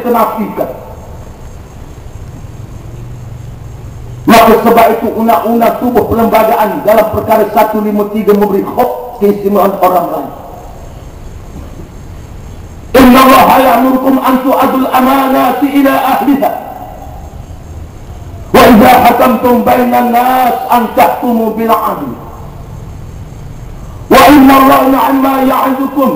kita nafikan. Maka sebab itu undang-undang tubuh perlembagaan dalam perkara 153 memberi hak keistimewaan orang lain. Inna Allah ya'murukum an tu'adul amanati ila ahliha wa idza hakamtum bainan nas an tahkumu bil 'adl wa inna Allah ni'ma ya'idukum.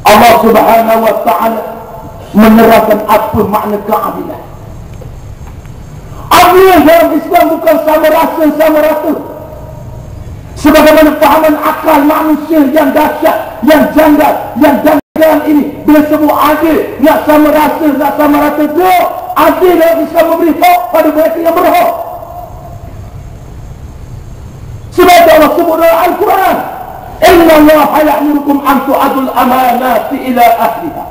Allah Subhanahu wa ta'ala menerangkan apa makna keadilan. Adil dalam Islam bukan sama rata. Sebagaimana fahaman akal manusia yang dahsyat, yang janggal, yang janggal ini, bila sebut adil, nak sama rata tu, adil dalam Islam memberi hak pada mereka yang berhak. Sebab Allah sebut dalam Al-Quran, Inna Allah ya'murukum an tu'adul amanati ila ahliha.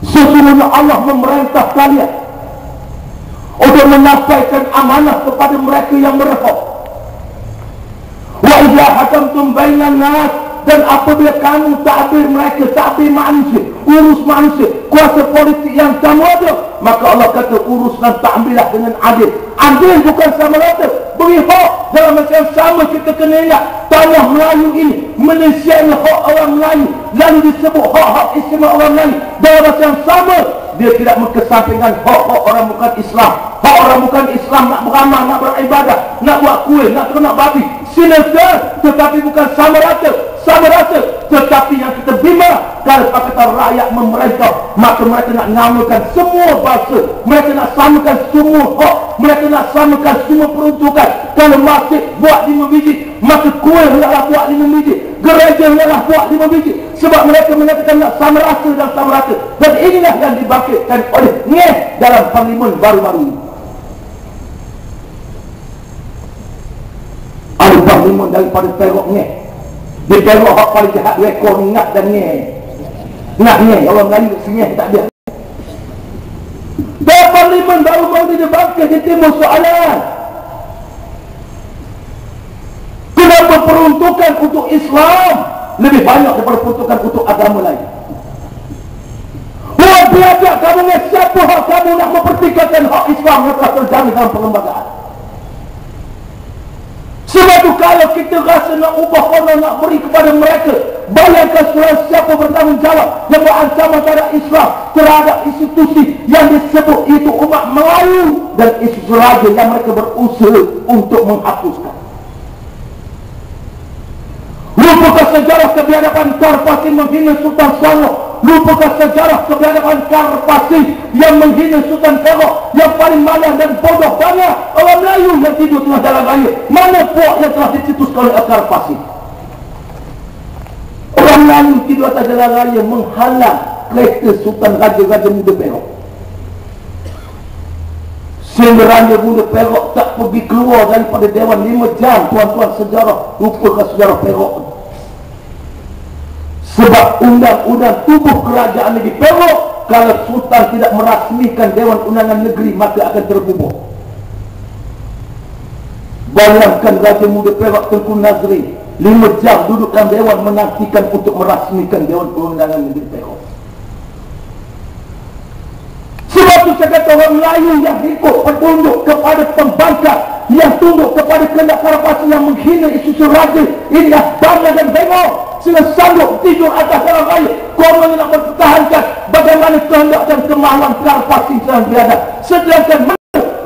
Sesungguhnya Allah memerintah kalian untuk menyampaikan amanah kepada mereka yang berhak. Wa idza hakamtum bainan nas, dan apabila kamu takbir mereka, takbir manusia, urus manusia, kuasa politik yang kamu ada, maka Allah kata urus dan takbirlah dengan adil. Adil bukan sama rata, beri hak dalam masa yang sama. Kita kena ingat tanah Melayu ini, Malaysia ini hak orang Melayu, lalu disebut hak-hak istimewa orang Melayu. Dalam masa yang sama dia tidak mengesampingkan hak-hak orang bukan Islam. Hak orang bukan Islam nak beramal, nak beribadah, nak buat kuih, nak ternak babi, silakan, tetapi bukan sama rata. Tetapi yang kita bimbang, kalau kata rakyat memerintah, maka mereka nak namakan semua bahasa, mereka nak samakan semua hak, mereka nak samakan semua peruntukan. Kalau masjid buat 5 biji, maka kuih hendaklah buat 5 biji, gereja hendaklah buat 5 biji. Sebab mereka mengatakan nak sama rata dan sama rata. Dan inilah yang dibangkitkan oleh Ngeh dalam parlimen baru-baru ini. Ada parlimen daripada terok Ngeh. Dia terok hak paling jahat, rekor ingat dan Ngeh. Ingat Ngeh, orang Melayu Ngeh tak ada. Dan parlimen baru-baru dia bangkit, dia timbul soalan. Kenapa peruntukan untuk Islam lebih banyak daripada peruntukan untuk agama lain? Buat biadab kamu dengan siapa hak kamu nak mempertikaikan hak Islam yang telah terjamin dalam perlembagaan? Sebab itu kalau kita rasa nak ubah orang, nak beri kepada mereka, bayangkan siapa bertanggungjawab yang berancaman terhadap Islam, terhadap institusi yang disebut itu umat Melayu dan institusi raja yang mereka berusaha untuk menghapuskan. Lupukah sejarah kebiadaban Karpasi menghina Sultan Selangor? Lupukah sejarah kebiadaban Karpasi yang menghina Sultan Perak, yang paling malang dan bodoh banyak orang Melayu yang tidur tengah jalan raya? Mana puak yang telah dicetuskan oleh Karpasi? Orang Melayu tidur atas jalan raya menghalang kereta Sultan Raja-Raja Muda Perak, sehingga Raja Muda Perak tak pergi keluar daripada Dewan 5 jam. Tuan-tuan sejarah, lupukah sejarah Perak? Sebab undang-undang tubuh kerajaan negeri Perak, kalau Sultan tidak merasmikan Dewan Undangan Negeri, maka akan terbubuh. Bayangkan Raja Muda Perak Tengku Nazri 5 jam duduk dalam Dewan menantikan untuk merasmikan Dewan Undangan Negeri Perak. Sebab itu saya kata orang Melayu yang ikut tunduk kepada pembangkang, yang tunduk kepada kehendak Karpasi, yang menghina institusi raja, inilah bangga dan bengok. Sehingga sanggup tidur atas jalan raya. Korang nak mempertahankan bagaimana kehendak dan kemahuan Karpasi yang biadab. Sedangkan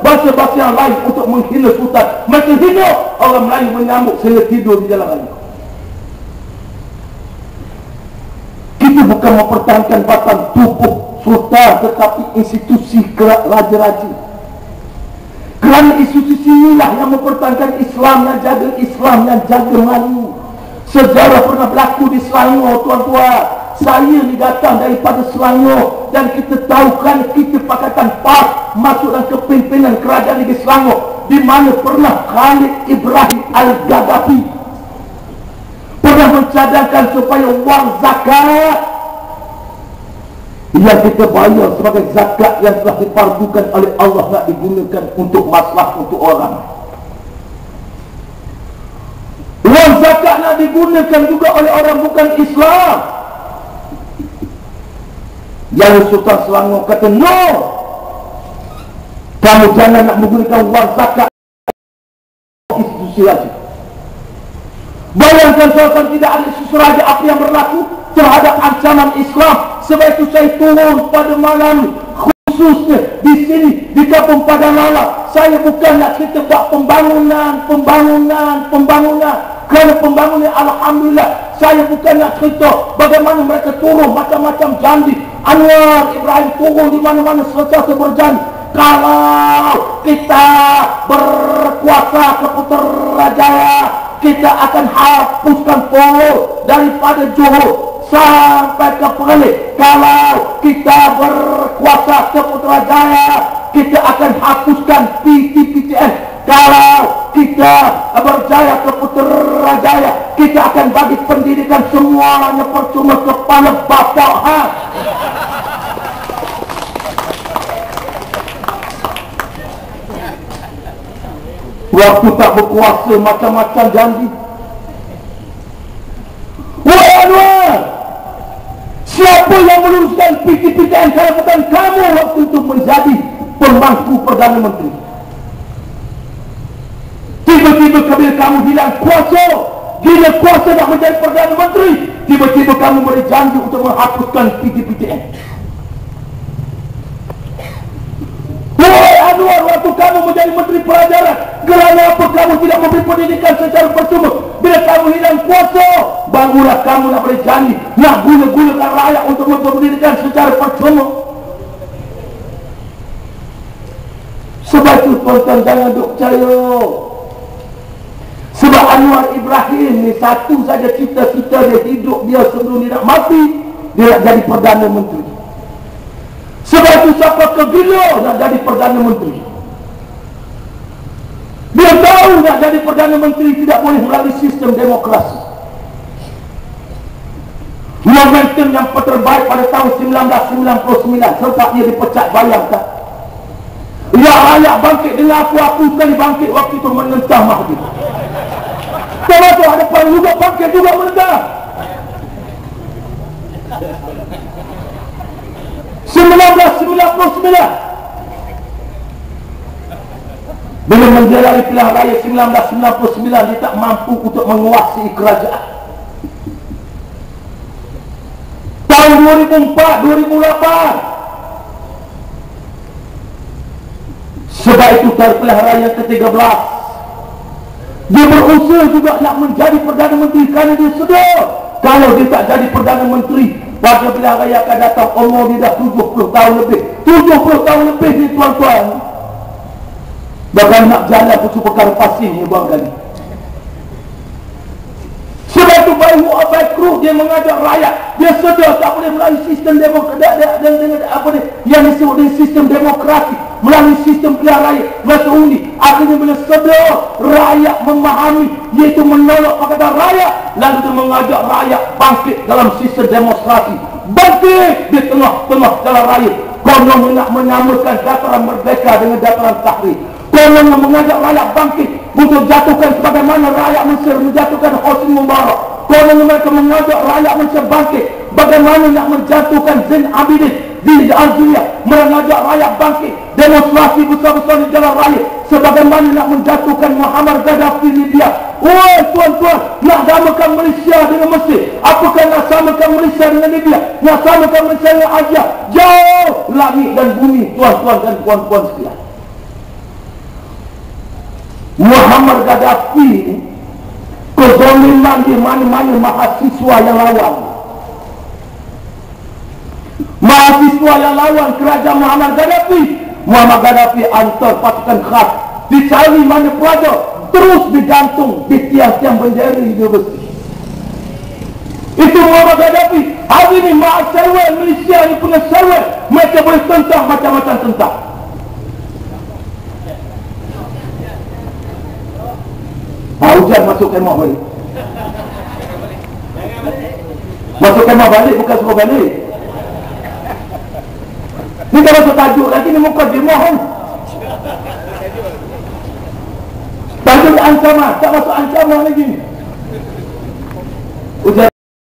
bahasa-bahasa yang lain untuk menghina Sultan, mereka hina, orang Melayu menyambut sehingga tidur di jalan raya. Kita bukan mempertahankan batang tubuh Sultan, tetapi institusi raja-raja. Kerana institusi inilah yang mempertahankan Islam, yang jaga Islam, yang jaga Melayu. Sejarah pernah berlaku di Selangor, tuan-tuan. Saya ni datang daripada Selangor, dan kita tahu kan kita Pakatan PAS masuk dalam kepimpinan kerajaan negeri Selangor, di mana pernah Khalid Ibrahim Al-Gaddafi pernah mencadangkan supaya wang zakat yang kita bayar sebagai zakat yang telah difardukan oleh Allah nak digunakan untuk masalah untuk orang. Wang zakat nak digunakan juga oleh orang bukan Islam. Yang Sultan Selangor kata, no, kamu jangan nak menggunakan wang zakat institusi raja. Bayangkan Sultan tidak ada institusi raja, apa yang berlaku terhadap ancaman Islam. Sebab itu saya turun pada malam khususnya di sini di Kampung Padang Lala. Saya bukan nak kita buat pembangunan. Kerana pembangunan, alhamdulillah, saya bukan nak cerita bagaimana mereka turun macam-macam janji. Anwar Ibrahim turun di mana-mana sentiasa berjanji, kalau kita berkuasa ke Putrajaya, kita akan hapuskan Pol daripada Johor sampai ke Perlis. Kalau kita berkuasa ke Putrajaya, kita akan hapuskan PTPTN. Kalau kita berjaya ke Putrajaya, kita akan bagi pendidikan semuanya percuma kepada bapak. Waktu tak berkuasa macam-macam janji. Wahai Anwar, siapa yang meluruskan PTPTN kalau bukan kamu waktu itu menjadi pemangku Perdana Menteri? Tiba-tiba bila kamu hilang kuasa, bila kuasa nak menjadi Perdana Menteri, tiba-tiba kamu berjanji untuk menghapuskan PTPTN. Wahai Anwar, waktu kamu menjadi Menteri Pelajaran, kerana apa kamu tidak memberi pendidikan secara percuma? Bila kamu hilang kuasa, barulah kamu nak berjanji nak guna-gunakan rakyat untuk memberi pendidikan secara percuma. Sebab itu tuan-tuan jangan duk percaya. Sebab Anwar Ibrahim ni satu saja cita-cita dia hidup dia sebelum dia nak mati, dia nak jadi Perdana Menteri. Sebab itu siapa kegila nak jadi Perdana Menteri. Dia tahu nak jadi Perdana Menteri tidak boleh melalui sistem demokrasi. Momentum yang terbaik pada tahun 1999 sempat dia dipecat, bayangkan. Ya, rakyat bangkit dengan aku sekali bangkit waktu itu menentang Mahdi. Termasuk ada pun juga bangkit juga menentang. 1999 bila menjalani pilihan raya 1999, dia tak mampu untuk menguasai kerajaan. Tahun 2004, 2008, sebab itu dari pilihan raya ke-13 dia berusaha juga nak menjadi Perdana Menteri, kerana dia sedar kalau dia tak jadi Perdana Menteri pada pilihan raya akan datang, umur dia dah 70 tahun lebih. 70 tahun lebih ni tuan-tuan. Bahkan nak jalan pucuk perkara pasir ni buang kali. Sebab itu baik Mu'abai Kruh dia mengajak rakyat, dia sedar tak boleh melalui sistem demokrasi yang disebut dengan sistem demokrasi, melalui sistem pilihan raya, masa undi. Akhirnya bila sedar rakyat memahami, iaitu menolak perkataan rakyat, lalu dia mengajak rakyat bangkit dalam sistem demonstrasi, bangkit di tengah-tengah jalan raya. Konon nak menyamakan dataran Merdeka dengan dataran Tahrir. Konon mengajak rakyat bangkit untuk jatuhkan sebagaimana rakyat Mesir menjatuhkan Hosni Mubarak. Konon mereka mengajak rakyat Mesir bangkit bagaimana nak menjatuhkan Zain Abidin di Algeria. Mengajak rakyat bangkit demonstrasi besar-besar di jalan raya sebagaimana nak menjatuhkan Muammar Gaddafi di Libya. Woi tuan-tuan, nak samakan Malaysia dengan Mesir? Apakah nak samakan Malaysia dengan Libya? Nak samakan Malaysia dengan Algeria? Jauh langit dan bumi, tuan-tuan dan puan-puan sekalian. Muammar Gaddafi kezaliman di mana-mana mahasiswa yang lawan. Mahasiswa yang lawan kerajaan Muammar Gaddafi. Muammar Gaddafi hantar pasukan khas, dicari mana pelajar, terus digantung di tiang-tiang bendera universiti. Itu Muammar Gaddafi. Hari ini mahasiswa Malaysia ni punya server, mereka boleh tentang macam-macam tentang. Hujan masuk kemah balik. Masuk kemah balik bukan suruh balik. Ni kalau masuk tajuk lagi ni muka dimohon. Tajuk ancaman, tak masuk ancaman lagi. Hujan